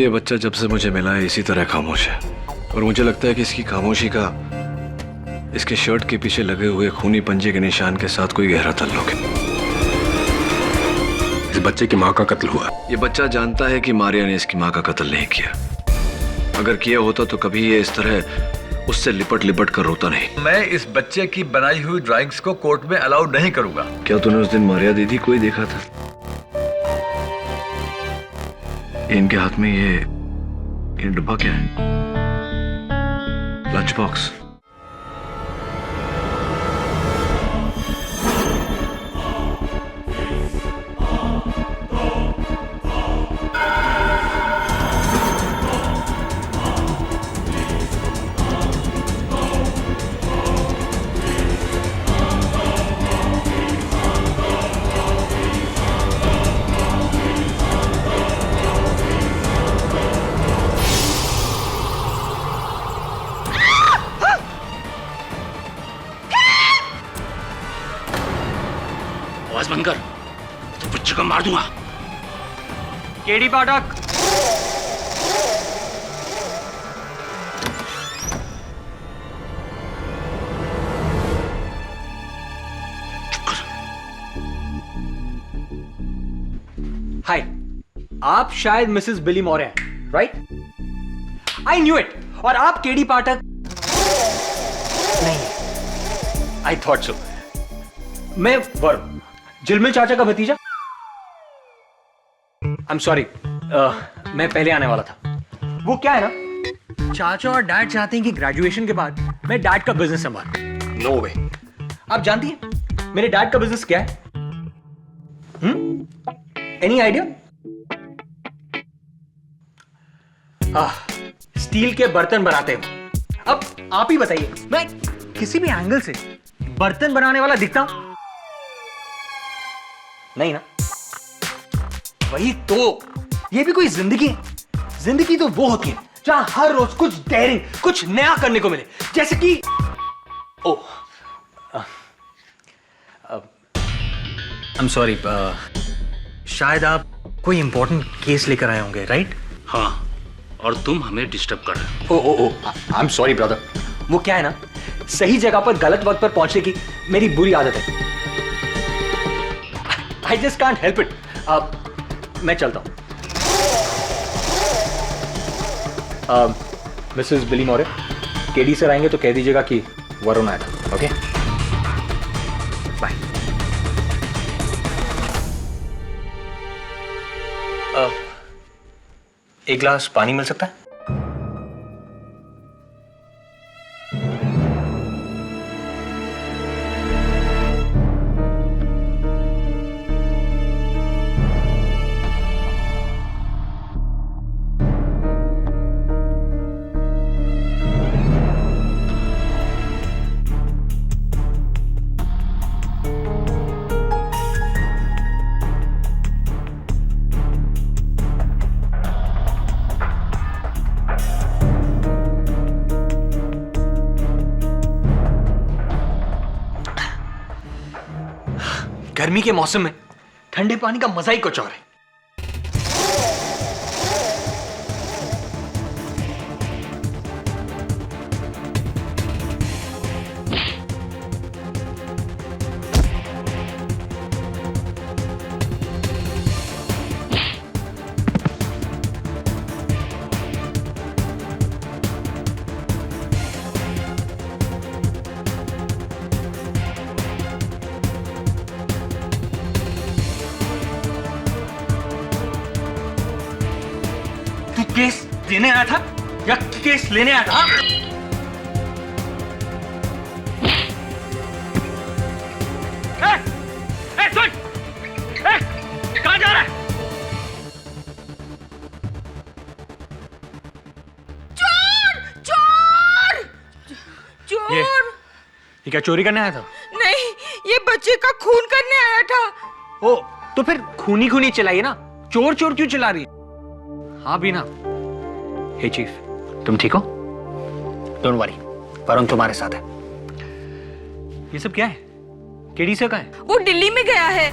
ये बच्चा जब से मुझे मिला है इसी तरह खामोश है, और मुझे लगता है कि इसकी खामोशी का इसके शर्ट के पीछे लगे हुए खूनी पंजे के निशान के साथ कोई गहरा ताल्लुक है। इस बच्चे की माँ का कत्ल हुआ। ये बच्चा जानता है कि मारिया ने इसकी माँ का कत्ल नहीं किया। अगर किया होता तो कभी ये इस तरह उससे लिपट लिपट कर रोता नहीं। मैं इस बच्चे की बनाई हुई ड्राइंग्स को कोर्ट में अलाउड नहीं करूंगा। क्या तूने उस दिन मारिया दीदी को ही देखा था? इनके हाथ में ये डब्बा क्या है? Lunch box. आवाज बंद कर, तो बच्चे को मार दूंगा। केडी पाठक, हाय, आप शायद मिसेस बिली मौर्य हैं, राइट? I knew it. और आप केडी पाठक नहीं, आई थॉट सो। मैं वरुण, जिलमिल चाचा का भतीजा। आई एम सॉरी, मैं पहले आने वाला था। वो क्या है ना, चाचा और डैड चाहते हैं कि ग्रेजुएशन के बाद मैं डैड का बिजनेस संभालूं। नो वे। आप जानती हैं मेरे डैड का बिजनेस क्या है? Any idea? स्टील के बर्तन बनाते हो। अब आप ही बताइए, मैं किसी भी एंगल से बर्तन बनाने वाला दिखता हूं? नहीं ना? वही तो, ये भी कोई जिंदगी है? जिंदगी तो वो होती है जहां हर रोज कुछ डेयरिंग, कुछ नया करने को मिले। जैसे कि आई एम सॉरी, शायद आप कोई इंपॉर्टेंट केस लेकर आए होंगे, राइट? हाँ, और तुम हमें डिस्टर्ब कर रहे हो। ओ आई एम सॉरी ब्रदर। वो क्या है ना, सही जगह पर गलत वक्त पर पहुंचने की मेरी बुरी आदत है। I just can't help it. मैं चलता हूं। Mrs Billy Maurya, K D sir आएंगे तो कह दीजिएगा कि वरुण आया था। Okay, bye. एक गिलास पानी मिल सकता है? गर्मी के मौसम में ठंडे पानी का मजा ही कुछ और है। केस देने आया था या केस लेने आया था? सुन, कहां जा रहा है? चोर! चोर! चोर! ये क्या चोरी करने आया था? नहीं, ये बच्चे का खून करने आया था। ओ, तो फिर खूनी खूनी चलाइए ना, चोर चोर क्यों चला रही है? हाँ भी ना। हे चीफ, तुम ठीक हो? डोंट वरी, वरुण तुम्हारे साथ है। ये सब क्या है? केडी से कहाँ है? वो दिल्ली में गया है।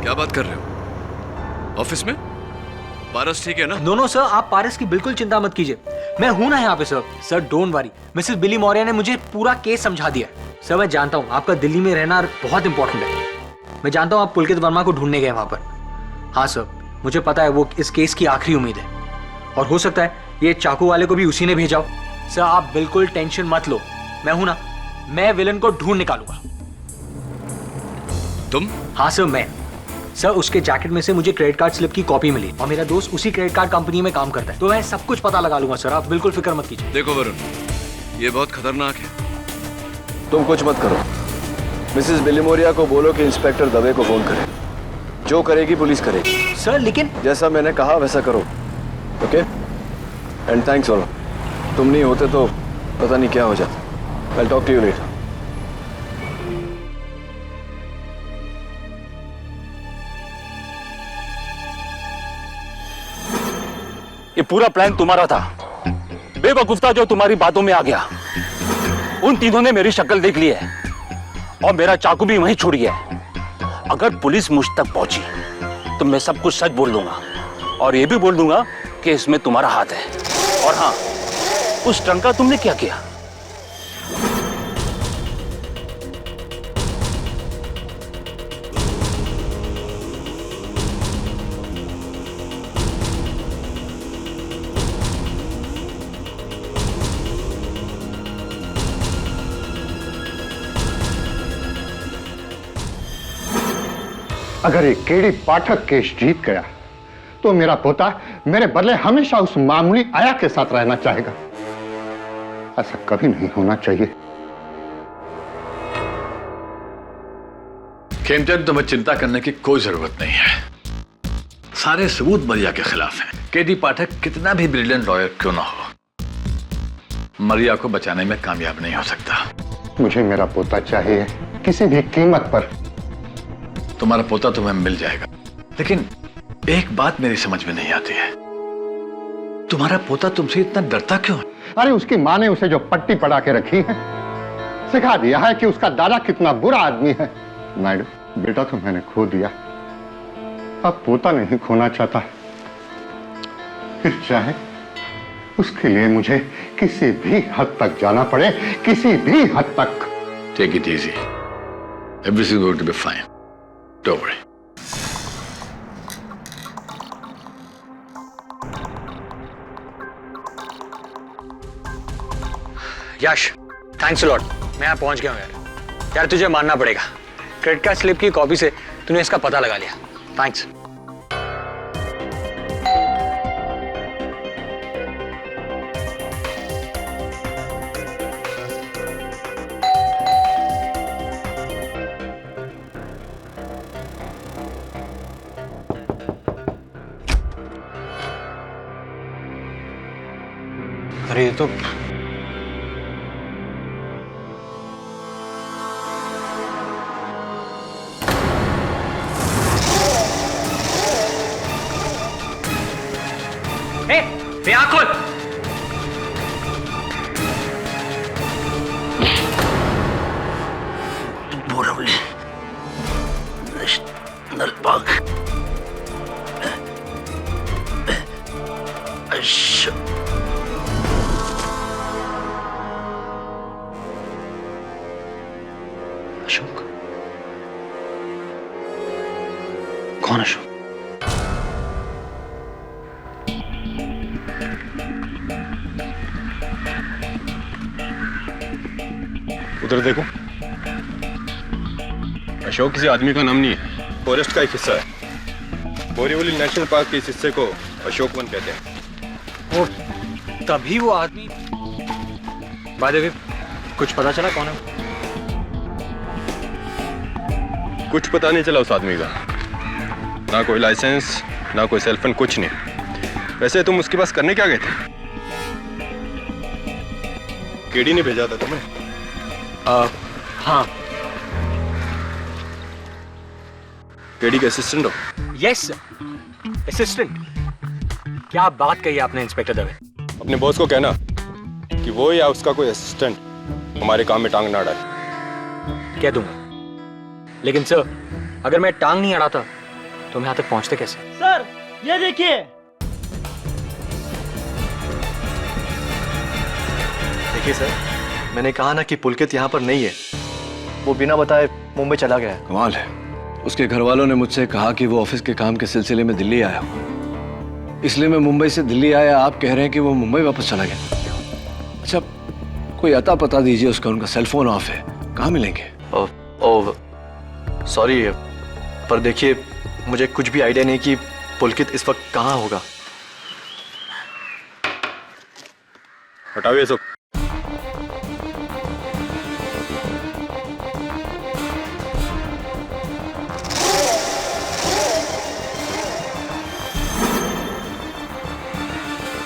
क्या बात कर रहे हो? ऑफिस में? पारस ठीक है ना? नो सर, आप पारस की बिल्कुल चिंता मत कीजिए, मैं हूं ना यहाँ पे sir. Sir don't worry, Mrs Billy Maurya ने मुझे पूरा केस समझा दिया है। सर मैं जानता हूँ आपका दिल्ली में रहना बहुत इंपॉर्टेंट है, मैं जानता हूँ आप पुलकित वर्मा को ढूंढने गए वहां पर। हाँ सर, मुझे पता है वो इस केस की आखिरी उम्मीद है, और हो सकता है ये चाकू वाले को भी उसी ने भेजा हो। सर आप बिल्कुल टेंशन मत लो, मैं हूं ना, मैं विलन को ढूंढ निकालूंगा। तुम? हाँ सर मैं। सर उसके जैकेट में से मुझे क्रेडिट कार्ड स्लिप की कॉपी मिली, और मेरा दोस्त उसी क्रेडिट कार्ड कंपनी में काम करता है, तो मैं सब कुछ पता लगा लूंगा सर, आप बिल्कुल फिक्र मत कीजिए। देखो वरुण, ये बहुत खतरनाक है। तुम कुछ मत करो, मिसेस बिलीमोरिया को बोलो कि इंस्पेक्टर दवे को फोन करे, जो करेगी पुलिस करेगी। सर लेकिन जैसा मैंने कहा वैसा करो, ओके? एंड थैंक्स वरुण, तुम नहीं होते तो पता नहीं क्या हो जाता। I'll talk to you later. ये पूरा प्लान तुम्हारा था, बेवकूफ था जो तुम्हारी बातों में आ गया। उन तीनों ने मेरी शक्ल देख ली है और मेरा चाकू भी वहीं छूट गया है। अगर पुलिस मुझ तक पहुंची तो मैं सब कुछ सच बोल दूंगा, और ये भी बोल दूंगा कि इसमें तुम्हारा हाथ है। और हाँ, उस ट्रंक का तुमने क्या किया? अगर ये केडी पाठक केस जीत गया तो मेरा पोता मेरे बदले हमेशा उस मामूली आया के साथ रहना चाहेगा। ऐसा कभी नहीं होना चाहिए। खेमचंद, तुम्हें चिंता करने की कोई जरूरत नहीं है। सारे सबूत मरिया के खिलाफ हैं। केडी पाठक कितना भी ब्रिलियंट लॉयर क्यों ना हो, मरिया को बचाने में कामयाब नहीं हो सकता। मुझे मेरा पोता चाहिए किसी भी कीमत पर। तुम्हारा पोता तुम्हें मिल जाएगा, लेकिन एक बात मेरी समझ में नहीं आती है, तुम्हारा पोता तुमसे इतना डरता क्यों? अरे उसकी माँ ने उसे जो पट्टी पड़ा के रखी है, सिखा दिया है कि उसका दादा कितना बुरा आदमी है। नायडू, बेटा तो मैंने खो दिया, अब पोता नहीं खोना चाहता। फिर चाहे उसके लिए मुझे किसी भी हद तक जाना पड़े, किसी भी हद तक। Take it easy, everything going to be fine, don't worry. Yash, thanks a lot, मैं यहाँ पहुंच गया हूँ यार। यार तुझे मानना पड़ेगा, क्रेडिट कार्ड स्लिप की कॉपी से तूने इसका पता लगा लिया, थैंक्स। अरे ये तो आँख खोल। Borivali national park. अशोक? कौन अशोक? उधर देखो, अशोक किसी आदमी का नाम नहीं है, फॉरेस्ट का एक हिस्सा है। बोरीवली नेशनल पार्क के इस हिस्से को अशोक वन कहते हैं। वो तभी वो आदमी। बाय द वे, कुछ पता चला कौन है? कुछ पता नहीं चला उस आदमी का, ना कोई लाइसेंस, ना कोई सेल फोन, कुछ नहीं। वैसे तुम उसके पास करने क्या गए थे? केडी ने भेजा था तुम्हें? हाँ। केडी के असिस्टेंट हो? Yes assistant. क्या बात कही आपने इंस्पेक्टर दवे? अपने बॉस को कहना कि वो या उसका कोई असिस्टेंट हमारे काम में टांग ना डाले। कह दूंगा, लेकिन सर अगर मैं टांग नहीं अड़ाता तो हम यहाँ तक पहुँचते कैसे? सर ये देखिए, देखिए सर, मैंने कहा ना कि पुलकित यहाँ पर नहीं है। वो बिना बताए मुंबई चला गया है। कमाल है, उसके घर वालों ने मुझसे कहा कि वो ऑफिस के काम के सिलसिले में दिल्ली आया हुआ, इसलिए मैं मुंबई से दिल्ली आया। आप कह रहे हैं कि वो मुंबई वापस चला गया। अच्छा, कोई अता पता दीजिए उसका, उनका सेल फोन ऑफ है, कहाँ मिलेंगे? सॉरी, पर देखिए मुझे कुछ भी आइडिया नहीं कि पुलकित इस वक्त कहाँ होगा। हटाओ ये सब।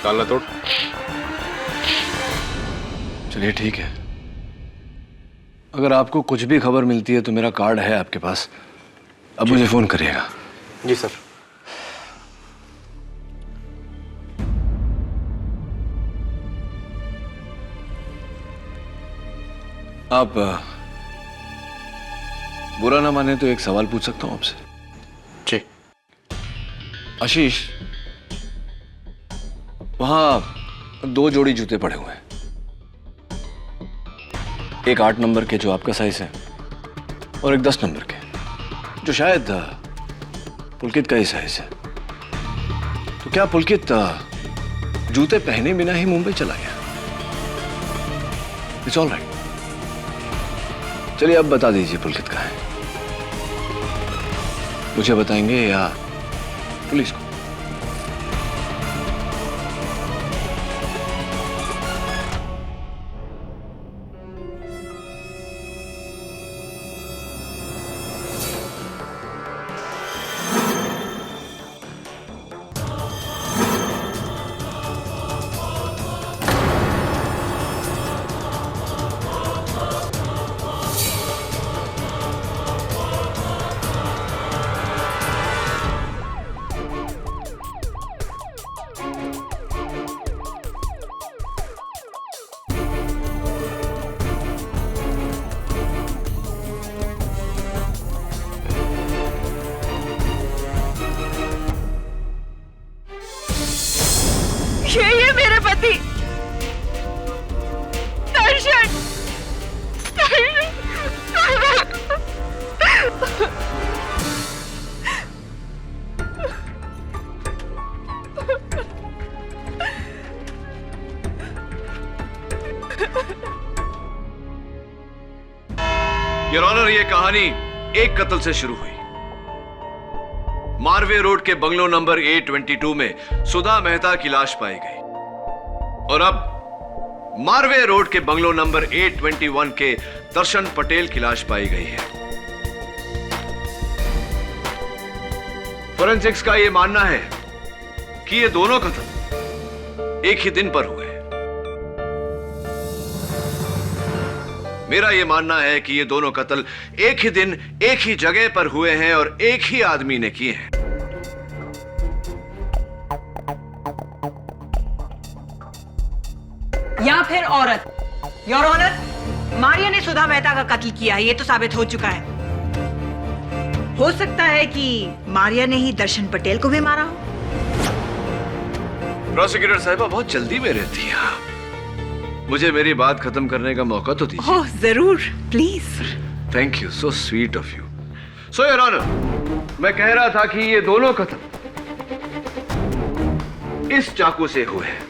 डालना तोड़। चलिए ठीक है, अगर आपको कुछ भी खबर मिलती है तो मेरा कार्ड है आपके पास, अब मुझे फोन करिएगा। जी सर। आप बुरा ना माने तो एक सवाल पूछ सकता हूं आपसे? जी। आशीष, वहां 2 जोड़ी जूते पड़े हुए हैं, एक 8 नंबर के जो आपका साइज है और एक 10 नंबर के जो शायद पुलकित का ही साइज है। तो क्या पुलकित जूते पहने बिना ही मुंबई चला गया? It's all right. चलिए अब बता दीजिए पुलकित कहाँ है, मुझे बताएंगे या पुलिस को? ये मेरे पति दर्शन। योर ऑनर, ये कहानी एक कत्ल से शुरू हुई। मारवे रोड के बंगलो नंबर A22 में सुधा मेहता की लाश पाई गई और अब मारवे रोड के बंगलो नंबर A21 के दर्शन पटेल की लाश पाई गई है। फोरेंसिक्स का यह मानना है कि ये दोनों कत्ल एक ही दिन पर हुए। मेरा यह मानना है कि ये दोनों कत्ल एक ही दिन एक ही जगह पर हुए हैं और एक ही आदमी ने किए हैं। या फिर औरत। योर ऑनर, मारिया ने सुधा मेहता का कत्ल किया है, ये तो साबित हो चुका है। हो सकता है कि मारिया ने ही दर्शन पटेल को भी मारा हो। प्रोसिक्यूटर साहिबा बहुत जल्दी में रहती हैं आप, मुझे मेरी बात खत्म करने का मौका तो दीजिए। ओह जरूर, please. Thank you, so sweet of you. So your honour, मैं कह रहा था कि ये दोनों कत्ल इस चाकू से हुए हैं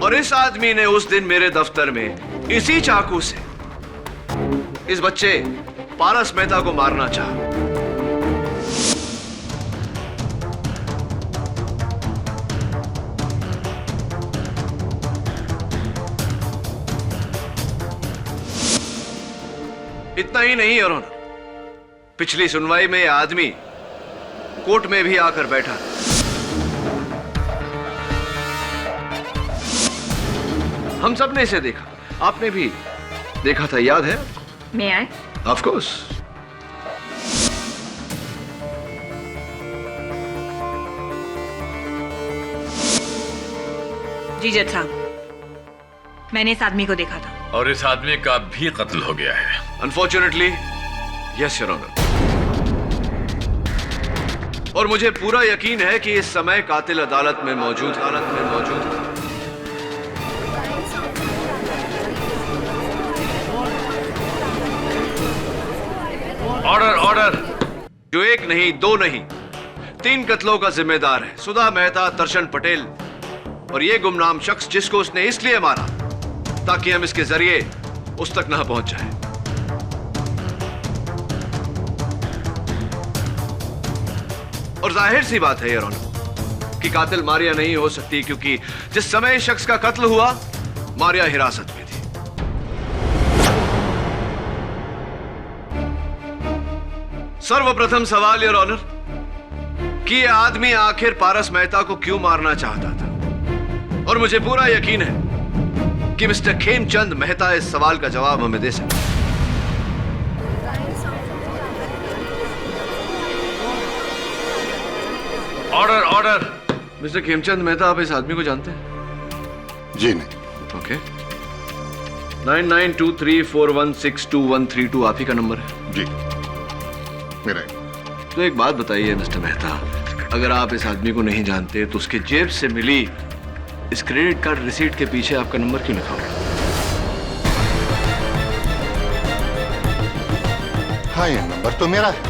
और इस आदमी ने उस दिन मेरे दफ्तर में इसी चाकू से इस बच्चे पारस मेहता को मारना चाहा। इतना ही नहीं योर ऑनर, पिछली सुनवाई में यह आदमी कोर्ट में भी आकर बैठा। हम सब ने इसे देखा, आपने भी देखा था, याद है? मैं आए? Of course. जी जज साहब, मैंने इस आदमी को देखा था। और इस आदमी का भी कत्ल हो गया है। Unfortunately yes your honour. और मुझे पूरा यकीन है कि इस समय कातिल अदालत में मौजूद है। Order order. जो एक नहीं, दो नहीं, 3 कत्लों का जिम्मेदार है सुधा मेहता, दर्शन पटेल और ये गुमनाम शख्स जिसको उसने इसलिए मारा ताकि हम इसके जरिए उस तक ना पहुंच जाए। और जाहिर सी बात है योर ऑनर कि कातिल मारिया नहीं हो सकती, क्योंकि जिस समय इस शख्स का कत्ल हुआ मारिया हिरासत में थी। सर्वप्रथम सवाल योर ऑनर कि यह आदमी आखिर पारस मेहता को क्यों मारना चाहता था, और मुझे पूरा यकीन है कि मिस्टर खेमचंद मेहता इस सवाल का जवाब हमें दे सकते। Order order. Mister Khemchand Mehta, आप इस आदमी को जानते हैं? जी नहीं। ओके। 992341623132 आप ही का नंबर है? जी मेरा। तो एक बात बताइए मिस्टर मेहता, अगर आप इस आदमी को नहीं जानते तो उसके जेब से मिली इस क्रेडिट कार्ड रिसीट के पीछे आपका नंबर क्यों लिखा हुआ? हाँ, ये नंबर तो मेरा है,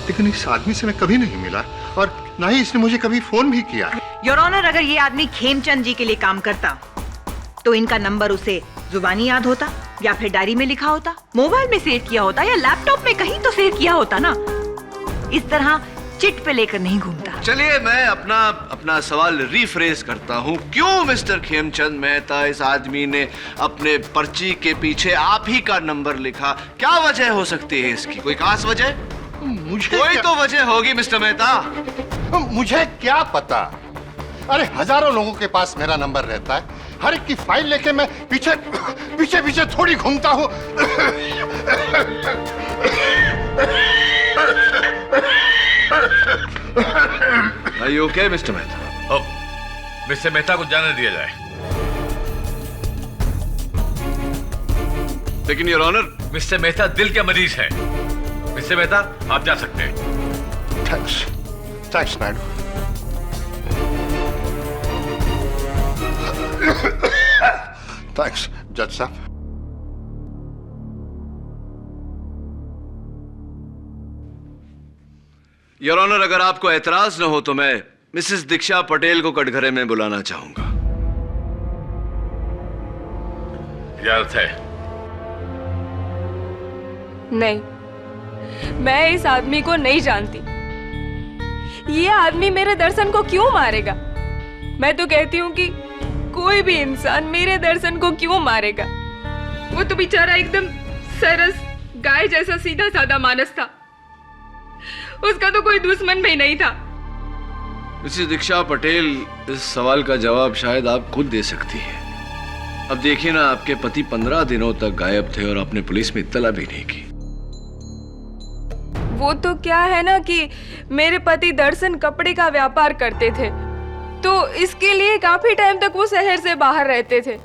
लेकिन इस आदमी से मैं कभी नहीं मिला और ना ही इसने मुझे कभी फोन भी किया। योर ऑनर, अगर ये आदमी खेमचंद जी के लिए काम करता तो इनका नंबर उसे जुबानी याद होता या फिर डायरी में लिखा होता, मोबाइल में सेव किया होता या लैपटॉप में कहीं तो सेव किया होता ना। इस तरह चिट पे लेकर नहीं घूमता। चलिए मैं अपना सवाल रीफ्रेज करता हूँ। क्यों मिस्टर खेमचंद मेहता इस आदमी ने अपने पर्ची के पीछे आप ही का नंबर लिखा? क्या वजह हो सकती है इसकी? कोई खास वजह? कोई तो वजह होगी मिस्टर मेहता। मुझे क्या पता? अरे हजारों लोगों के पास मेरा नंबर रहता है, हर एक की फाइल लेके मैं पीछे पीछे पीछे थोड़ी घूमता हूँ। Are you okay, mister Mehta? अब मिस्टर मेहता को जाने दिया जाए। लेकिन योर ऑनर, मिस्टर मेहता दिल के मरीज है। मिस्टर मेहता, आप जा सकते हैं। थैंक्स नायडू। थैंक्स जज साहब। योर ऑनर, अगर आपको एतराज न हो तो मैं मिसेस दीक्षा पटेल को कटघरे में बुलाना चाहूंगा। इजाजत है? नहीं, मैं इस आदमी को नहीं जानती। ये आदमी मेरे दर्शन को क्यों मारेगा? मैं तो कहती हूँ कि कोई भी इंसान मेरे दर्शन को क्यों मारेगा? वो तो बेचारा एकदम सरस गाय जैसा सीधा साधा मानस था। उसका तो कोई दुश्मन भी नहीं था। मिसेस दीक्षा पटेल, इस सवाल का जवाब शायद आप खुद दे सकती हैं। अब देखिए ना, आपके पति 15 दिनों तक गायब थे और आपने पुलिस में इत्तला भी नहीं की। वो तो क्या है ना कि मेरे पति दर्शन कपड़े का व्यापार करते थे, तो इसके लिए काफी टाइम तक वो शहर से बाहर रहते थे।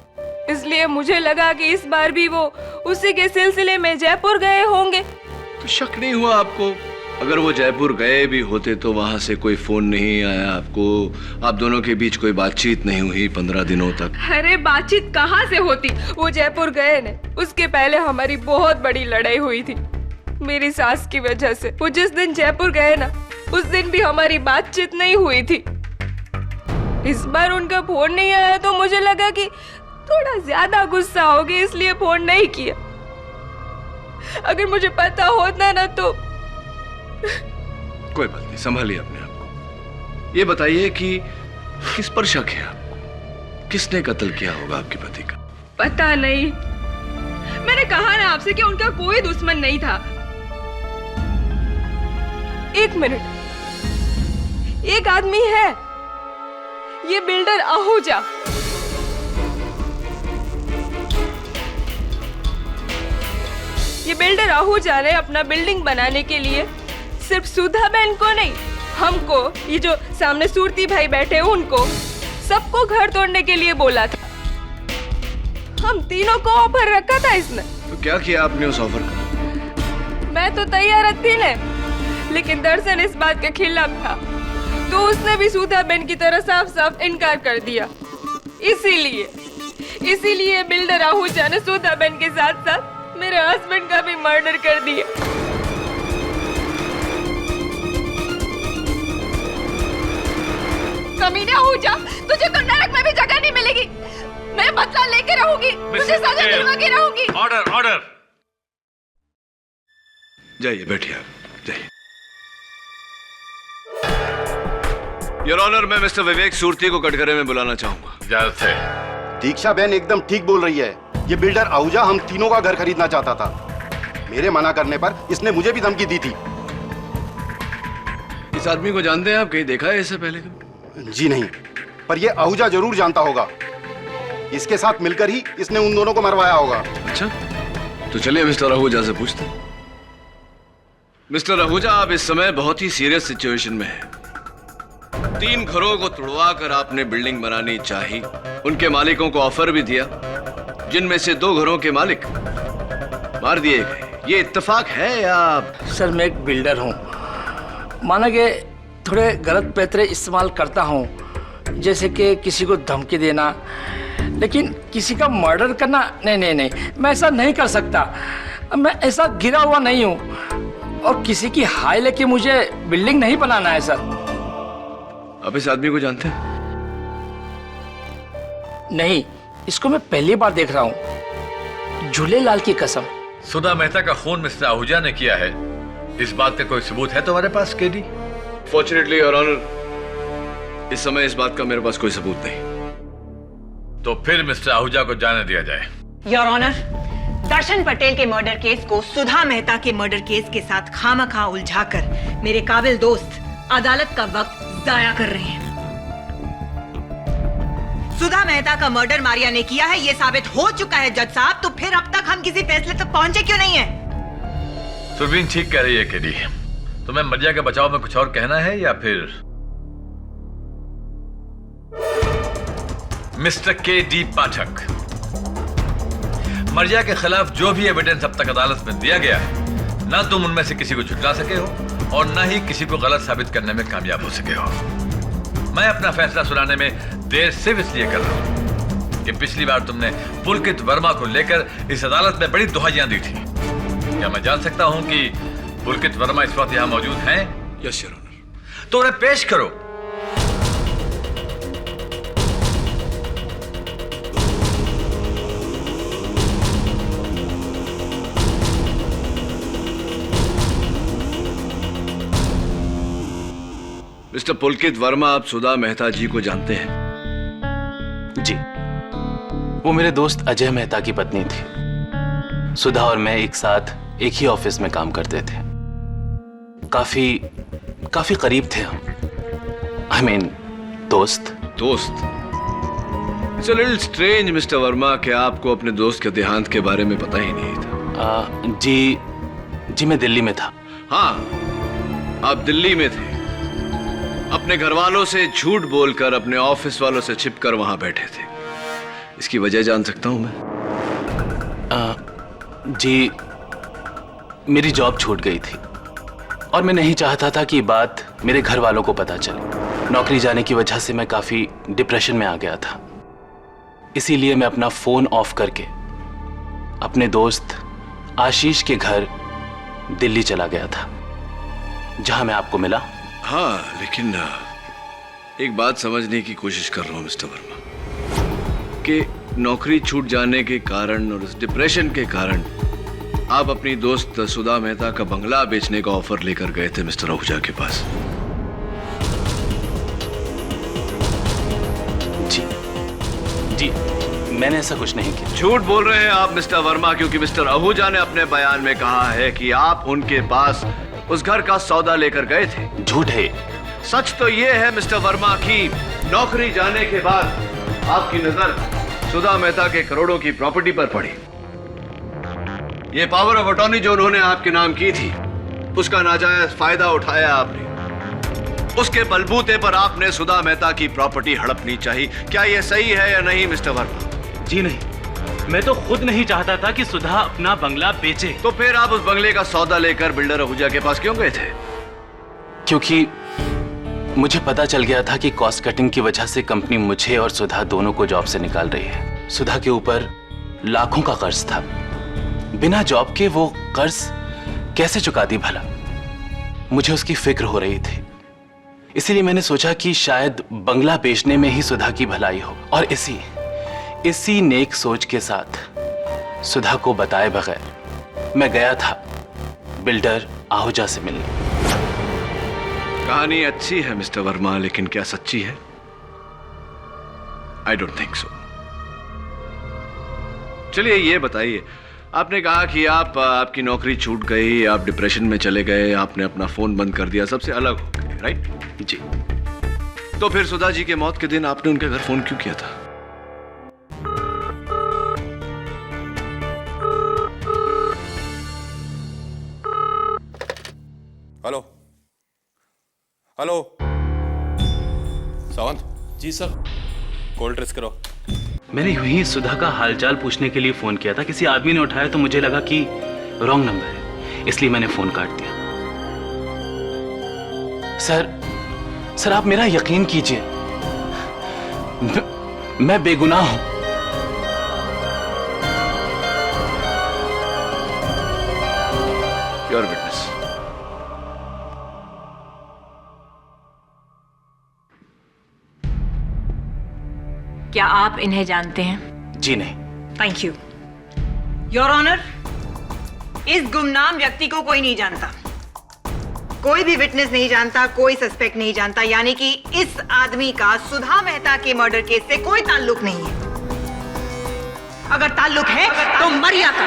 इसलिए मुझे लगा कि इस बार भी वो उसी के सिलसिले में जयपुर गए होंगे। तो शक नहीं हुआ आपको? अगर वो जयपुर गए भी होते तो वहां से कोई फोन नहीं आया आपको? आप दोनों के बीच कोई बातचीत नहीं हुई 15 दिनों तक? अरे बातचीत कहाँ से होती? वो जयपुर गए न, उसके पहले हमारी बहुत बड़ी लड़ाई हुई थी मेरी सास की वजह से। वो जिस दिन जयपुर गए ना, उस दिन भी हमारी बातचीत नहीं हुई थी। इस बार उनका फोन नहीं आया तो मुझे लगा कि थोड़ा ज्यादा गुस्सा होगी, इसलिए फोन नहीं किया। अगर मुझे पता होता ना तो। कोई बात नहीं, संभालिए अपने आप को। ये बताइए कि किस पर शक है आपको? किसने कत्ल किया होगा आपके पति का? पता नहीं, मैंने कहा ना आपसे कि उनका कोई दुश्मन नहीं था। एक मिनट, एक आदमी है, ये बिल्डर आहूजा। ये बिल्डर आहूजा ने अपना बिल्डिंग बनाने के लिए सिर्फ सुधा बहन को नहीं, हमको, ये जो सामने सूरती भाई बैठे हैं उनको, सबको घर तोड़ने के लिए बोला था। हम तीनों को ऑफर रखा था इसने। तो क्या किया आपने उस ऑफर का? मैं तो तैयार थी न, लेकिन दर्शन इस बात के खिलाफ था, तो उसने भी सुधा बहन की तरह साफ साफ इनकार कर दिया। इसीलिए बिल्डर आहूजा ने सुधा बहन के साथ साथ मेरे हस्बैंड का भी मर्डर कर दिया। कमीने आहूजा, तुझे तो नरक में भी जगह नहीं मिलेगी। मैं बदला लेके रहूंगी, तुझे सजा दिलवा के रहूंगी। Order order. जाइए बैठिए आप, जाइए। योर ऑनर, मैं मिस्टर विवेक सूरती को कटघरे में बुलाना चाहूंगा। इजाजत है। दीक्षा बहन एकदम ठीक बोल रही है। ये बिल्डर आहूजा हम तीनों का घर खरीदना चाहता था। मेरे मना करने पर इसने मुझे भी धमकी दी थी। इस आदमी को जानते हैं आप? कहीं देखा है इससे पहले कभी? जी नहीं, पर ये आहूजा जरूर जानता होगा। इसके साथ मिलकर ही इसने उन दोनों को मरवाया होगा। अच्छा, तो चलिए मिस्टर आहूजा से पूछते हैं। मिस्टर आहूजा, आप इस समय बहुत ही सीरियस सिचुएशन में हैं। 3 घरों को तुड़वा कर आपने बिल्डिंग बनानी चाही, उनके मालिकों को ऑफर भी दिया, जिनमें से 2 घरों के मालिक मार दिए गए। ये इत्तेफाक है या? सर, मैं एक बिल्डर हूँ। माना कि थोड़े गलत पैतरे इस्तेमाल करता हूँ, जैसे कि किसी को धमकी देना, लेकिन किसी का मर्डर करना नहीं, मैं ऐसा नहीं कर सकता। मैं ऐसा गिरा हुआ नहीं हूँ, और किसी की हाय लेके मुझे बिल्डिंग नहीं बनाना है सर। आप इस आदमी को जानते हैं? नहीं, इसको मैं पहली बार देख रहा हूँ, झूलेलाल की कसम। सुधा मेहता का खून मिस्टर आहूजा ने किया है, इस बात का कोई सबूत है तुम्हारे पास केडी? फॉर्चुनेटली योर ऑनर, इस समय इस बात का मेरे पास कोई सबूत नहीं। तो फिर मिस्टर आहूजा को जाने दिया जाए। योर ऑनर, दर्शन पटेल के मर्डर केस को सुधा मेहता के मर्डर केस के साथ खामखा उलझाकर मेरे काबिल दोस्त अदालत का वक्त जाया कर रहे हैं। सुधा मेहता का मर्डर मारिया ने किया है, यह साबित हो चुका है जज साहब। तो फिर अब तक हम किसी फैसले तक पहुंचे क्यों नहीं है? सुरवीन ठीक कह रही है केडी। तुम्हें मरिया के बचाव में कुछ और कहना है या फिर? मिस्टर केडी पाठक, मरिया के खिलाफ जो भी एविडेंस अब तक अदालत में दिया गया है, ना तुम उनमें से किसी को झुठला सके हो और ना ही किसी को गलत साबित करने में कामयाब हो सके हो। मैं अपना फैसला सुनाने में देर सिर्फ इसलिए कर रहा हूं कि पिछली बार तुमने पुलकित वर्मा को लेकर इस अदालत में बड़ी दुहाइयां दी थी। क्या मैं जान सकता हूं कि पुलकित वर्मा इस वक्त यहां मौजूद हैं? Yes your honour. तो उन्हें पेश करो। मिस्टर पुलकित वर्मा, आप सुधा मेहता जी को जानते हैं? जी, वो मेरे दोस्त अजय मेहता की पत्नी थी। सुधा और मैं एक साथ एक ही ऑफिस में काम करते थे। काफी करीब थे हम। I mean, दोस्त। It's a little strange, mister Verma, कि आपको अपने दोस्त के देहांत के बारे में पता ही नहीं था। जी मैं दिल्ली में था। हाँ, आप दिल्ली में थे। अपने घर वालों से झूठ बोलकर अपने ऑफिस वालों से छिपकर वहां बैठे थे। इसकी वजह जान सकता हूं मैं? जी, मेरी जॉब छूट गई थी और मैं नहीं चाहता था कि बात मेरे घर वालों को पता चले। नौकरी जाने की वजह से मैं काफी डिप्रेशन में आ गया था। इसीलिए मैं अपना फोन ऑफ करके अपने दोस्त आशीष के घर दिल्ली चला गया था, जहां मैं आपको मिला। हाँ, लेकिन एक बात समझने की कोशिश कर रहा हूं मिस्टर वर्मा, कि नौकरी छूट जाने के कारण और इस डिप्रेशन के कारण आप अपनी दोस्त सुधा मेहता का बंगला बेचने का ऑफर लेकर गए थे मिस्टर आहूजा के पास। जी, मैंने ऐसा कुछ नहीं किया। झूठ बोल रहे हैं आप मिस्टर वर्मा, क्योंकि मिस्टर आहूजा ने अपने बयान में कहा है कि आप उनके पास उस घर का सौदा लेकर गए थे। झूठ है। सच तो ये है मिस्टर वर्मा कि नौकरी जाने के बाद आपकी नजर सुधा मेहता के करोड़ों की प्रॉपर्टी पर पड़ी। ये पावर ऑफ अटॉर्नी जो उन्होंने आपके नाम की थी, उसका नाजायज फायदा उठाया आपने। उसके बलबूते पर आपने सुधा मेहता की प्रॉपर्टी हड़पनी चाहिए। क्या यह सही है या नहीं मिस्टर वर्मा? जी नहीं, मैं तो खुद नहीं चाहता था कि सुधा अपना बंगला बेचे। तो फिर आप उस बंगले का सौदा लेकर बिल्डर आहूजा के पास क्यों गए थे? क्योंकि मुझे पता चल गया था कि कॉस्ट कटिंग की वजह से कंपनी मुझे और सुधा दोनों को जॉब से निकाल रही है। सुधा के ऊपर लाखों का कर्ज था। बिना जॉब के वो कर्ज कैसे चुका दी भला? मुझे उसकी फिक्र हो रही थी। इसीलिए मैंने सोचा कि शायद बंगला बेचने में ही सुधा की भलाई हो, और इसी नेक सोच के साथ सुधा को बताए बगैर मैं गया था बिल्डर आहूजा से मिलने। कहानी अच्छी है मिस्टर वर्मा, लेकिन क्या सच्ची है? I don't think so. चलिए ये बताइए, आपने कहा कि आपकी नौकरी छूट गई, आप डिप्रेशन में चले गए, आपने अपना फोन बंद कर दिया, सबसे अलग हो गए, राइट? जी। तो फिर सुधा जी के मौत के दिन आपने उनके घर फोन क्यों किया था? हेलो हेलो सावंत जी सर। कॉल ट्रेस करो। मैंने यूं ही सुधा का हालचाल पूछने के लिए फोन किया था, किसी आदमी ने उठाया तो मुझे लगा कि रॉन्ग नंबर है, इसलिए मैंने फोन काट दिया। सर आप मेरा यकीन कीजिए, मैं बेगुनाह हूं। Your witness. क्या आप इन्हें जानते हैं? जी नहीं। Thank you your honour. इस गुमनाम व्यक्ति को कोई नहीं जानता, कोई भी विटनेस नहीं जानता, कोई सस्पेक्ट नहीं जानता, यानी कि इस आदमी का सुधा मेहता के मर्डर केस से कोई ताल्लुक नहीं है। अगर ताल्लुक है तो मरिया का।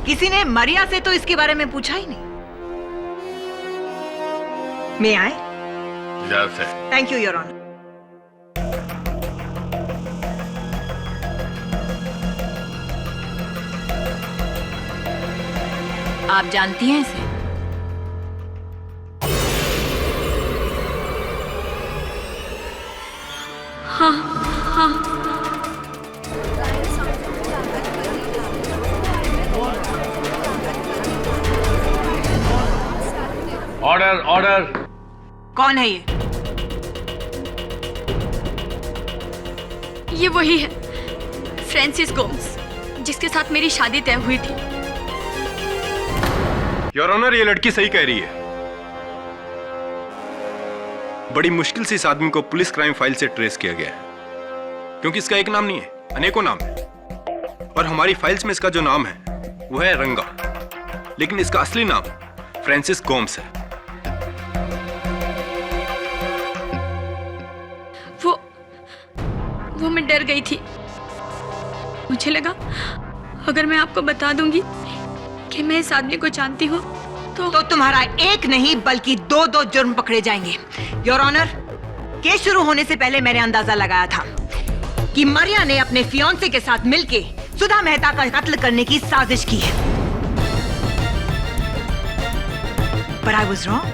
किसी ने मरिया से तो इसके बारे में पूछा ही नहीं। मैं आए? Thank you your honour. आप जानती हैं इसे? हाँ। ऑर्डर। कौन है ये? ये वही है, फ्रांसिस गोम्स, जिसके साथ मेरी शादी तय हुई थी। योर ऑनर, ये लड़की सही कह रही है। बड़ी मुश्किल से इस आदमी को पुलिस क्राइम फाइल से ट्रेस किया गया है, क्योंकि इसका एक नाम नहीं है, अनेकों नाम है। और हमारी फाइल्स में इसका जो नाम है वो है रंगा, लेकिन इसका असली नाम फ्रांसिस गोम्स है। वो मैं डर गई थी। मुझे लगा अगर मैं आपको बता दूंगी कि मैं इस आदमी को जानती हूँ तो तुम्हारा एक नहीं बल्कि दो जुर्म पकड़े जाएंगे। योर ऑनर, केस शुरू होने से पहले मैंने अंदाजा लगाया था कि मरिया ने अपने फियांसे के साथ मिलके सुधा मेहता का कत्ल करने की साजिश की है। But I was wrong.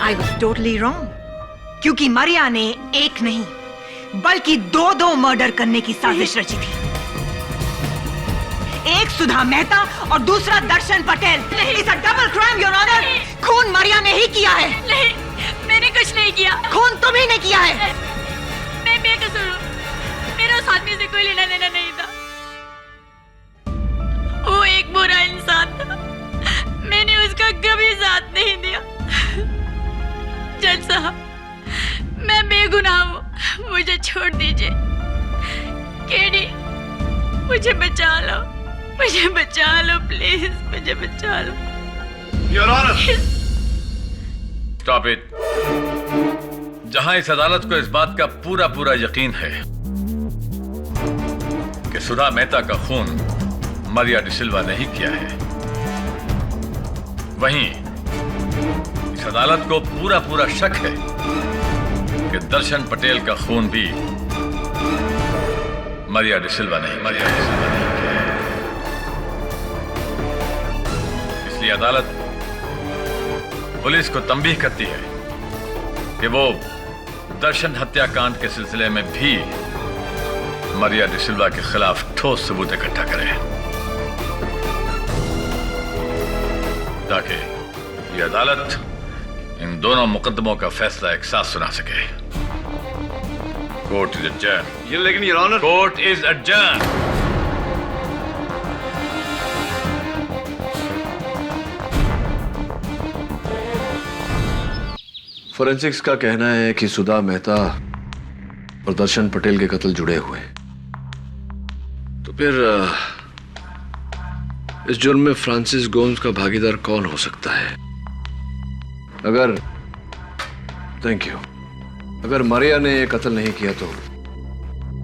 I was totally wrong. क्योंकि मरिया ने एक नहीं बल्कि दो मर्डर करने की साजिश रची थी। एक सुधा मेहता और दूसरा दर्शन Patel. It's a double crime, Your Honor. खून मरिया ने ही किया है। नहीं, मैंने कुछ नहीं किया। खून तुम ही ने किया है। मैं बेकसूर हूँ। मेरा उस आदमी से कोई लेना देना नहीं था। वो एक बुरा इंसान था। मैंने उसका कभी साथ नहीं दिया। जज साहब, मैं बेगुनाह हूँ, मुझे छोड़ दीजिए। केडी, मुझे बचा लो, प्लीज, मुझे बचा लो। Your honour, stop it. जहां इस अदालत को इस बात का पूरा यकीन है कि सुधा मेहता का खून मरिया डिसिल्वा ने ही किया है, वहीं इस अदालत को पूरा शक है कि दर्शन पटेल का खून भी मरिया डिसिल्वा ने किया है। इसलिए अदालत पुलिस को तंबीह करती है कि वो दर्शन हत्याकांड के सिलसिले में भी मरिया डिसिल्वा के खिलाफ ठोस सबूत इकट्ठा करे, ताकि ये अदालत इन दोनों मुकदमों का फैसला एक साथ सुना सके। Court is adjourn. ये लेकिन your honour, court is adjourn. Forensics का कहना है कि सुधा मेहता और दर्शन पटेल के कत्ल जुड़े हुए हैं। तो फिर इस जुर्म में फ्रांसिस गोम्स का भागीदार कौन हो सकता है? अगर थैंक यू अगर मारिया ने ये कत्ल नहीं किया तो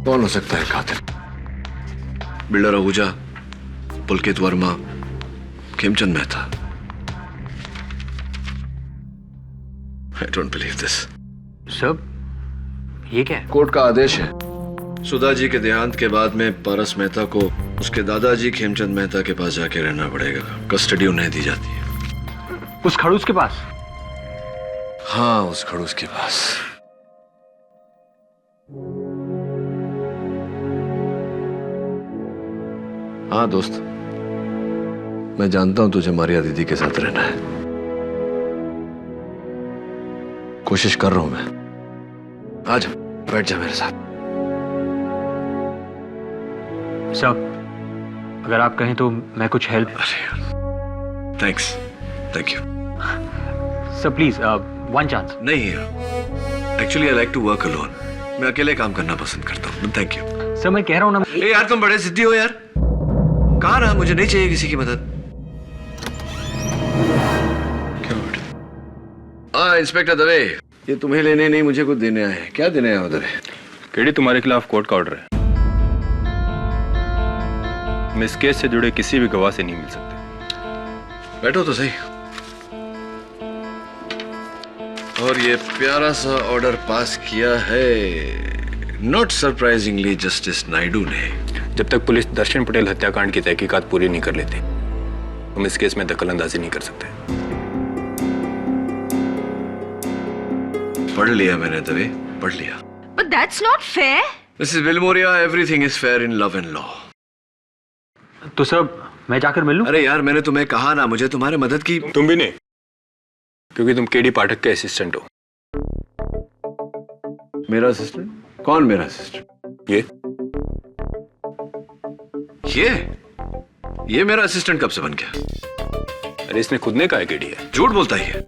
कौन हो सकता है कातिल? Builder Ahuja, Pulkit Verma, Khemchand Mehta. I don't believe this. सब ये क्या है? कोर्ट का आदेश है, सुधा जी के देहांत के बाद में पारस मेहता को उसके दादाजी खेमचंद मेहता के पास जाके रहना पड़ेगा। कस्टडी उन्हें दी जाती है। उस खड़ूस के पास? हाँ, उस खड़ूस के पास। हाँ दोस्त, मैं जानता हूं तुझे मारिया दीदी के साथ रहना है। कोशिश कर रहा हूं मैं। आ जा, बैठ जा मेरे साथ। सर, अगर आप कहें तो मैं कुछ help. Thanks, thank you. Sir please, one chance. नहीं, actually I like to work alone. मैं अकेले काम करना पसंद करता हूँ। Thank you. सर मैं कह रहा हूँ ना। ए यार, तुम बड़े जिद्दी हो यार। कहाँ रहा? मुझे नहीं चाहिए किसी की मदद। हाँ इंस्पेक्टर दवे, ये तुम्हें लेने नहीं मुझे कुछ देने आए हैं। क्या देने आए दवे? केडी, तुम्हारे खिलाफ कोर्ट का ऑर्डर है। तुम इस केस से जुड़े किसी भी गवाह से नहीं मिल सकते। बैठो तो सही। और ये प्यारा सा ऑर्डर पास किया है नॉट सरप्राइजिंगली जस्टिस नायडू ने। जब तक पुलिस दर्शन पटेल हत्याकांड की तहकीकात पूरी नहीं कर लेती, तुम इस केस में दखलंदाजी नहीं कर सकते। पढ़ लिया मैंने दवे, पढ़ लिया। But that's not fair. Mrs. Vilmoria, everything is fair in love and law. तो सर मैं जाकर मिल लूं? अरे यार, मैंने तुम्हें कहा ना, मुझे तुम्हारे मदद की। तुम भी नहीं, क्योंकि तुम केडी पाठक के असिस्टेंट हो। मेरा असिस्टेंट? कौन मेरा असिस्टेंट? ये मेरा असिस्टेंट कब से बन गया? अरे इसने खुद ने कहा है केडी है। झूठ बोलता ही है।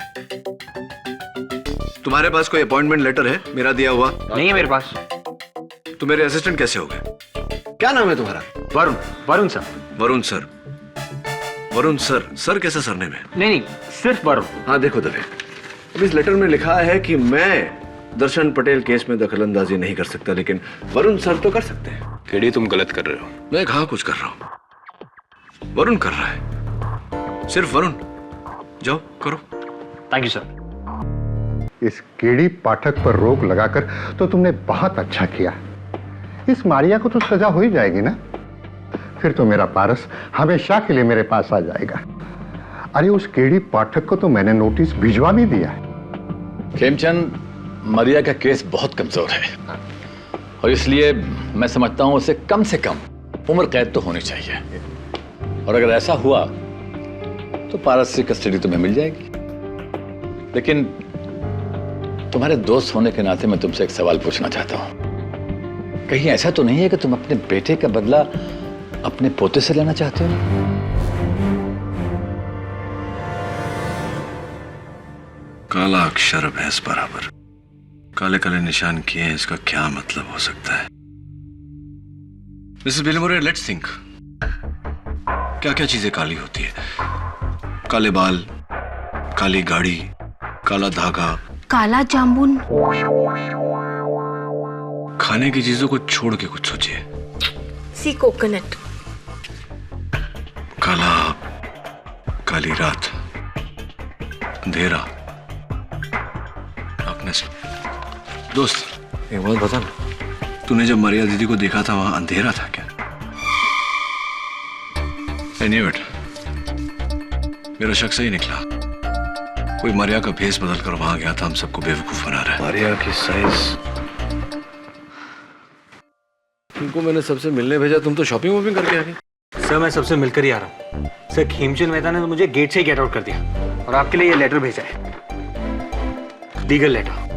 तुम्हारे पास कोई अपॉइंटमेंट लेटर है मेरा दिया हुआ? नहीं है मेरे पास। तो मेरे असिस्टेंट कैसे हो गए? क्या नाम है तुम्हारा? Varun. Varun sir. Varun sir. Varun sir. Sir कैसा सरने में? नहीं, सिर्फ वरुण। हाँ देखो दवे, अब इस लेटर में लिखा है कि मैं दर्शन पटेल केस में दखलंदाजी नहीं कर सकता, लेकिन वरुण सर तो कर सकते हैं। केडी, तुम गलत कर रहे हो। मैं कहाँ कुछ कर रहा हूँ, वरुण कर रहा है। सिर्फ वरुण। जाओ करो। Thank you sir. इस केडी पाठक पर रोक लगाकर तो तुमने बहुत अच्छा किया। इस मारिया को तो सजा हो ही जाएगी ना। फिर तो मेरा पारस हमेशा के लिए मेरे पास आ जाएगा। अरे उस केडी पाठक को तो मैंने नोटिस भिजवा भी दिया है। खेमचंद, मारिया का केस बहुत कमजोर है और इसलिए मैं समझता हूं उसे कम से कम उम्र कैद तो होनी चाहिए। और अगर ऐसा हुआ तो पारस से कस्टडी तुम्हें मिल जाएगी। लेकिन तुम्हारे दोस्त होने के नाते मैं तुमसे एक सवाल पूछना चाहता हूं। कहीं ऐसा तो नहीं है कि तुम अपने बेटे का बदला अपने पोते से लेना चाहते हो? काला अक्षर भैंस बराबर। काले काले निशान किए हैं, इसका क्या मतलब हो सकता है? Mrs Wilmoria, let's think. क्या क्या चीजें काली होती है? काले बाल, काली गाड़ी, काला धागा, काला जामुन। खाने की चीजों को छोड़ के कुछ सोचिए। सी कोकोनट। काला, काली रात, अंधेरा। अपने दोस्त एक बात बता ना, तूने जब मारिया दीदी को देखा था वहां अंधेरा था क्या? I knew it. मेरा शक सही निकला। कोई मारिया का भेष बदल कर वहां गया था, हम सबको बेवकूफ बना रहा है। मारिया की साइज। तुमको मैंने सबसे मिलने भेजा, तुम तो शॉपिंग वॉपिंग करके आ गए। सर मैं सबसे मिलकर ही आ रहा हूँ। सर खेमचंद मेहता ने तो मुझे गेट से ही गेट आउट कर दिया और आपके लिए ये लेटर भेजा है, लीगल लेटर।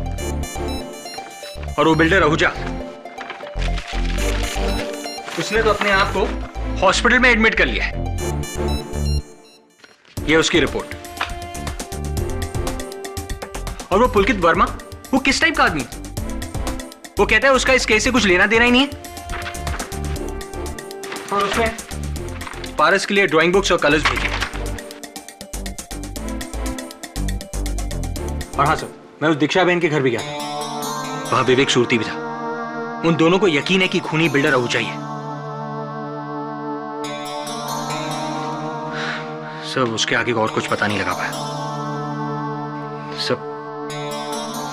और वो बिल्डर आहूजा उसने तो अपने आप को हॉस्पिटल में एडमिट कर लिया है। ये उसकी रिपोर्ट। और वो पुलकित वर्मा, वो किस टाइप का आदमी है? वो कहता है उसका इस केस से कुछ लेना देना ही नहीं है। और उसने पारस के लिए ड्राइंग बुक्स और कलर्स भेजे। और हाँ सर, मैं उस दीक्षा बहन के घर भी गया था। वहां विवेक सूरती भी था। उन दोनों को यकीन है कि खूनी बिल्डर आहूजा ही है। सब उसके आगे और कुछ पता नहीं लगा पाया। सब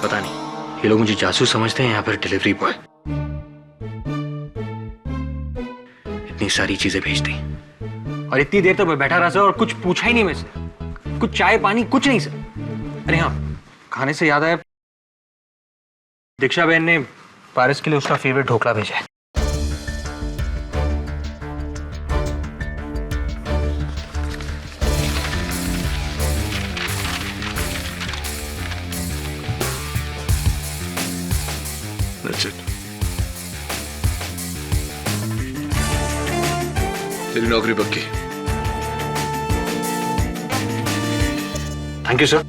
पता नहीं ये लोग मुझे जासूस समझते हैं या फिर डिलीवरी बॉय। इतनी सारी चीजें भेज दी और इतनी देर तक मैं बैठा रहा सर और कुछ पूछा ही नहीं मैं से। कुछ चाय पानी कुछ नहीं सर। अरे हाँ, खाने से याद आया, दीक्षा बहन ने पारस के लिए उसका फेवरेट ढोकला भेजा है। That's it. तेरी नौकरी पक्की। Thank you sir.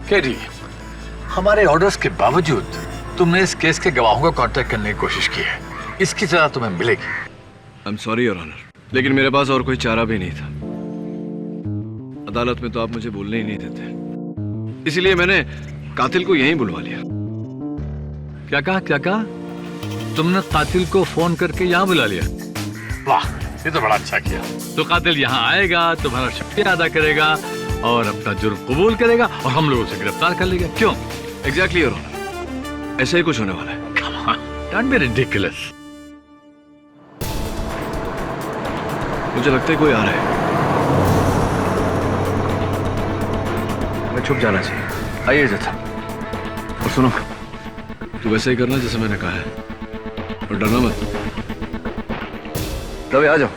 केडी, हमारे ऑर्डर्स के बावजूद तुमने इस केस के गवाहों को कांटेक्ट करने की कोशिश की है। इसकी सजा तुम्हें मिलेगी। I am sorry your honour, लेकिन मेरे पास और कोई चारा भी नहीं था। अदालत में तो आप मुझे बोलने ही नहीं देते, इसीलिए मैंने कातिल को यहीं बुलवा लिया। क्या कहा, क्या कहा? तुमने कातिल को फोन करके यहाँ बुला लिया? वाह, ये तो बड़ा अच्छा किया। तो कातिल यहाँ आएगा, तुम्हारा शुक्रिया अदा करेगा और अपना जुर्म कबूल करेगा और हम लोग उसे गिरफ्तार कर लेंगे। क्यों? एग्जैक्टली योर ऑनर, ऐसा ही कुछ होने वाला है। Come on, don't be ridiculous. मुझे लगता है कोई आ रहा है। मैं छुप जाना चाहिए। आइए जथा। और सुनो, तू वैसे ही करना जैसे मैंने कहा है और डरना मत। रवि आ जाओ।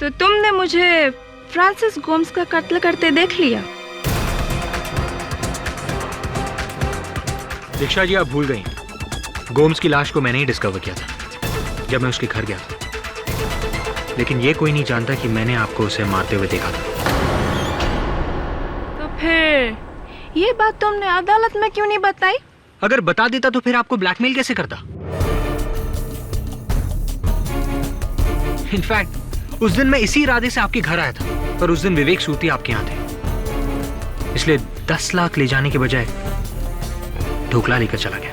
तो तुमने मुझे फ्रांसिस गोम्स का कत्ल करते देख लिया? दीक्षा जी, आप भूल गई, गोम्स की लाश को मैंने ही डिस्कवर किया था जब मैं उसके घर गया था। लेकिन ये कोई नहीं जानता कि मैंने आपको उसे मारते हुए देखा था। तो फिर ये बात तुमने अदालत में क्यों नहीं बताई? अगर बता देता तो फिर आपको ब्लैकमेल कैसे करता? इनफैक्ट उस दिन मैं इसी इरादे से आपके घर आया था, पर उस दिन विवेक सूती आपके यहाँ थे, इसलिए 10 लाख ले जाने के बजाय ढोकला लेकर चला गया।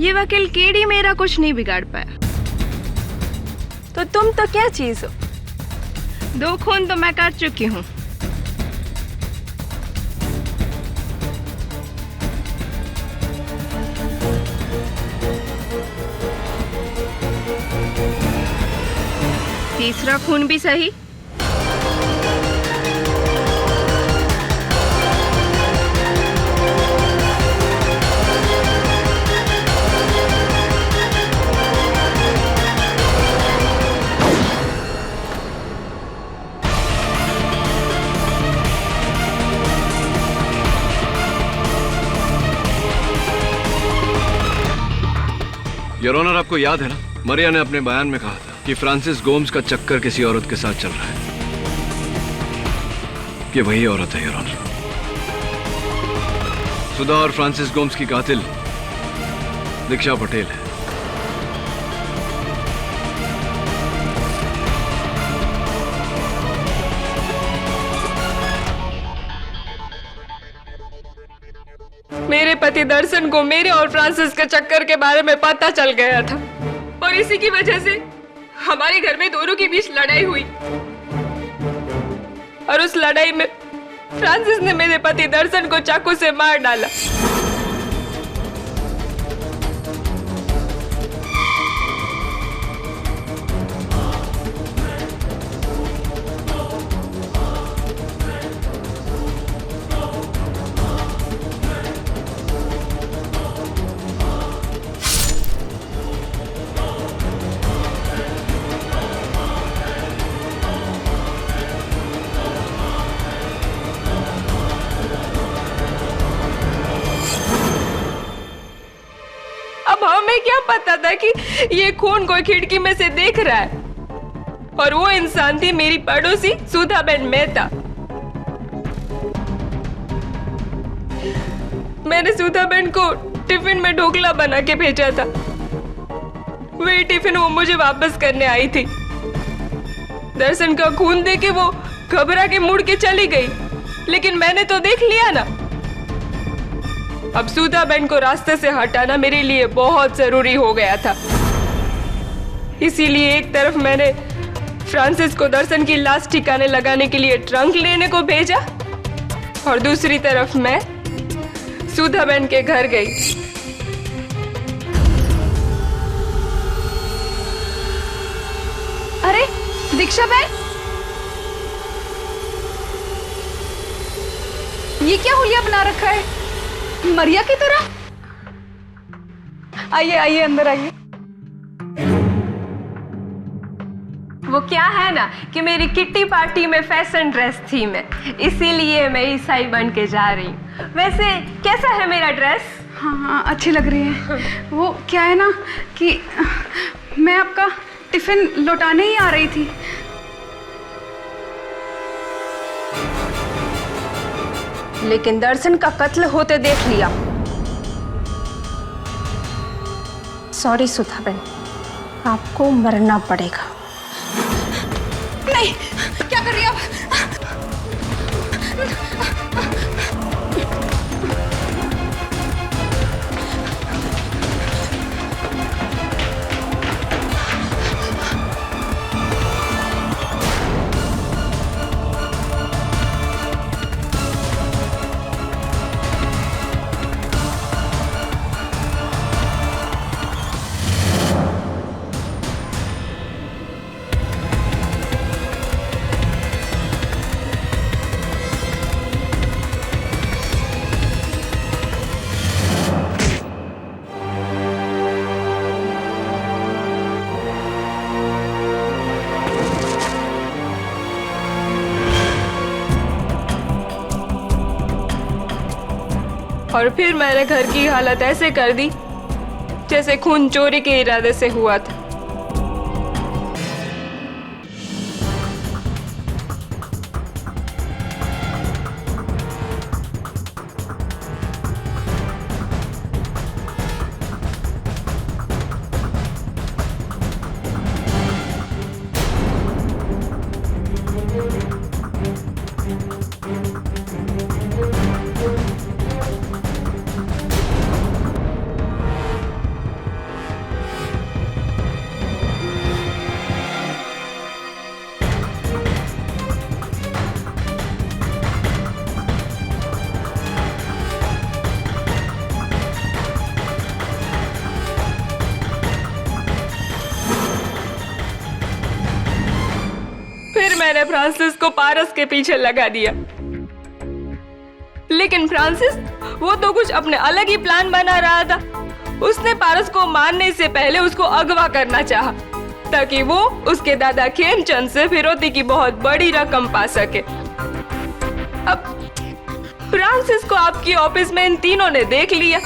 ये वकील केडी मेरा कुछ नहीं बिगाड़ पाया। तो तुम तो क्या चीज हो? 2 खून तो मैं कर चुकी हूँ। तीसरा खून भी सही। योर ऑनर, आपको याद है ना, मरिया ने अपने बयान में कहा था कि फ्रांसिस गोम्स का चक्कर किसी औरत के साथ चल रहा है। ये वही औरत है योर ऑनर। सुधा और फ्रांसिस गोम्स की कातिल दीक्षा पटेल है। मेरे पति दर्शन को मेरे और फ्रांसिस के चक्कर के बारे में पता चल गया था और इसी की वजह से हमारे घर में दोनों के बीच लड़ाई हुई और उस लड़ाई में फ्रांसिस ने मेरे पति दर्शन को चाकू से मार डाला। अब हमें क्या पता था कि ये खून कोई खिड़की में से देख रहा है और वो इंसान थी मेरी पड़ोसी सुधाबेन मेहता। मैंने सुधाबेन को टिफिन में ढोकला बना के भेजा था। वही टिफिन वो मुझे वापस करने आई थी। दर्शन का खून देख के वो घबरा के मुड़ के चली गई, लेकिन मैंने तो देख लिया ना। अब सुधाबेन को रास्ते से हटाना मेरे लिए बहुत जरूरी हो गया था। इसीलिए एक तरफ मैंने फ्रांसिस को दर्शन की लाश ठिकाने लगाने के लिए ट्रंक लेने को भेजा और दूसरी तरफ मैं सुधाबेन के घर गई। अरे दीक्षा बहन, ये क्या हुलिया बना रखा है मरिया की तरह? आइए आइए अंदर आइए। वो क्या है ना कि मेरी किट्टी पार्टी में फैशन ड्रेस थी मैं, इसीलिए मैं ईसाई बन के जा रही हूँ। वैसे कैसा है मेरा ड्रेस? हाँ हाँ अच्छी लग रही है। वो क्या है ना कि मैं आपका टिफिन लौटाने ही आ रही थी। लेकिन दर्शन का कत्ल होते देख लिया। सॉरी सुधाबेन, आपको मरना पड़ेगा। नहीं, क्या कर रही हो आप? और फिर मैंने घर की हालत ऐसे कर दी जैसे खून चोरी के इरादे से हुआ था। मैंने फ्रांसिस को पारस के पीछे लगा दिया, लेकिन फ्रांसिस वो तो कुछ अपने अलग ही प्लान बना रहा था। उसने पारस को मारने से पहले उसको अगवा करना चाहा, ताकि वो उसके दादा खेमचंद से फिरौती की बहुत बड़ी रकम पा सके। अब फ्रांसिस को आपकी ऑफिस में इन तीनों ने देख लिया।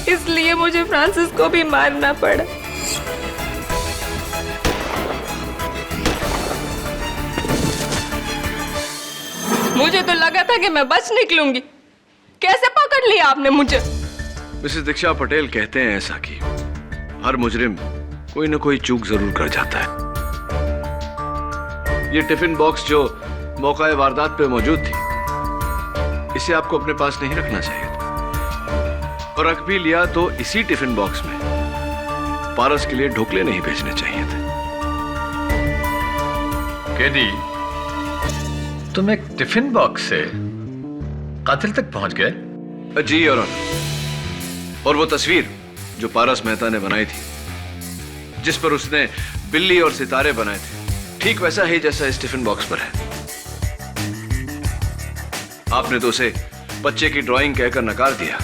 इसलिए मुझे फ्रांसिस को भी मारना पड़ा। मुझे तो लगा था कि मैं बच निकलूंगी। कैसे पकड़ लिया आपने मुझे? मिसेस दीक्षा पटेल कहते हैं ऐसा कि हर मुजरिम कोई न कोई चूक जरूर कर जाता है। ये टिफिन बॉक्स जो मौका वारदात पे मौजूद थी, इसे आपको अपने पास नहीं रखना चाहिए था, और रख भी लिया तो इसी टिफिन बॉक्स में पारस के लिए ढोकले नहीं भेजने चाहिए थे। केडी, तुम एक टिफिन बॉक्स से कातिल तक पहुंच गए? जी योर ऑनर। और वो तस्वीर जो पारस मेहता ने बनाई थी, जिस पर उसने बिल्ली और सितारे बनाए थे, ठीक वैसा ही जैसा इस टिफिन बॉक्स पर है। आपने तो उसे बच्चे की ड्राइंग कहकर नकार दिया,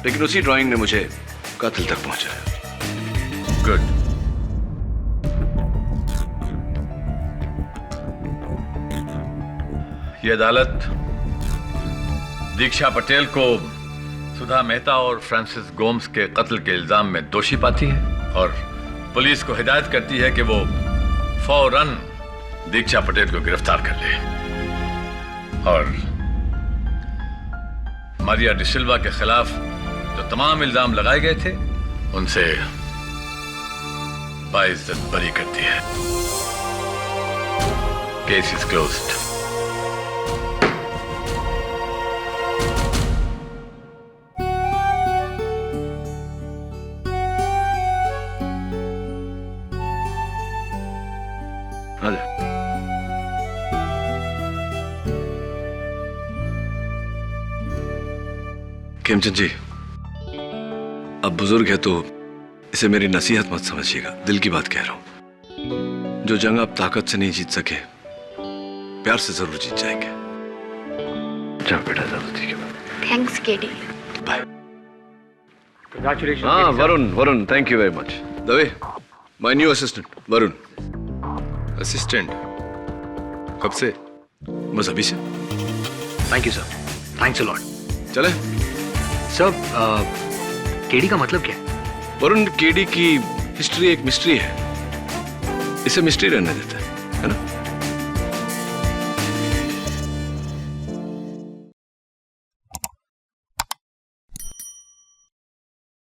लेकिन उसी ड्राइंग ने मुझे कातिल तक पहुंचाया। गुड। ये अदालत दीक्षा पटेल को सुधा मेहता और फ्रांसिस गोम्स के कत्ल के इल्जाम में दोषी पाती है और पुलिस को हिदायत करती है कि वो फौरन दीक्षा पटेल को गिरफ्तार कर ले और मारिया डिसिल्वा के खिलाफ जो तमाम इल्जाम लगाए गए थे उनसे बाइज्जत बरी करती है। Case is closed. Khemchand ji, अब बुजुर्ग है तो इसे मेरी नसीहत मत समझिएगा, दिल की बात कह रहा हूं। जो जंग आप ताकत से नहीं जीत सके, प्यार से जरूर जीत जाएंगे। जाओ बेटा, जरूर। ठीक है, थैंक्स केडी। बाय। Congratulations. हाँ Varun, thank you very much. Dave, my new assistant Varun. Assistant? कब से? बस अभी से। Thank you sir, thanks a lot. चले सर, केडी का मतलब क्या है? वरुण, केडी की हिस्ट्री एक मिस्ट्री है, इसे मिस्ट्री रहने देते हैं, है ना?